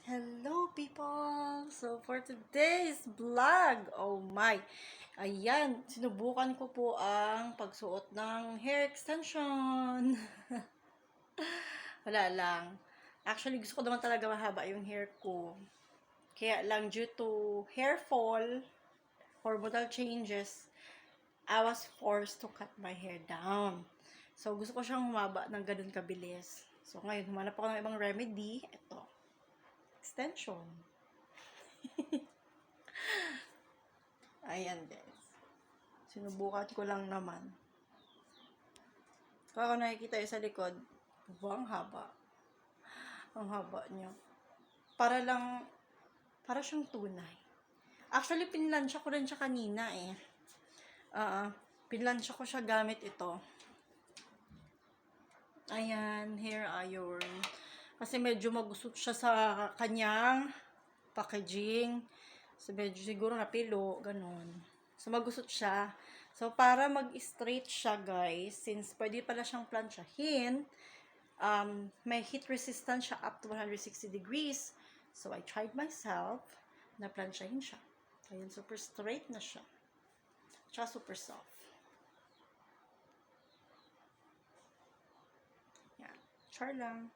Hello people! So for today's vlog, oh my, ayan, sinubukan ko po ang pagsuot ng hair extension. Wala lang. Actually, gusto ko naman talaga mahaba yung hair ko. Kaya lang due to hair fall, hormonal changes, I was forced to cut my hair down. So gusto ko siyang humaba ng ganun kabilis. So ngayon, humanap ako ng ibang remedy. Ito, extension. Ayan guys. Sinubukan ko lang naman. Kung ako nakikita yung sa likod, ang haba. Ang haba niya. Para siyang tunay. Actually, pinlansya ko rin siya kanina eh. Pinlansya ko siya gamit ito. Ayan, hair iron. Kasi medyo magusot siya sa kanyang packaging. So, medyo siguro napilo, ganun. So, magusot siya. So, para mag-straight siya, guys, since pwede pala siyang plansyahin, may heat resistance siya up to 160 degrees. So, I tried myself na plansyahin siya. Ayun, super straight na siya. Tsaka super soft. Yan. Char lang.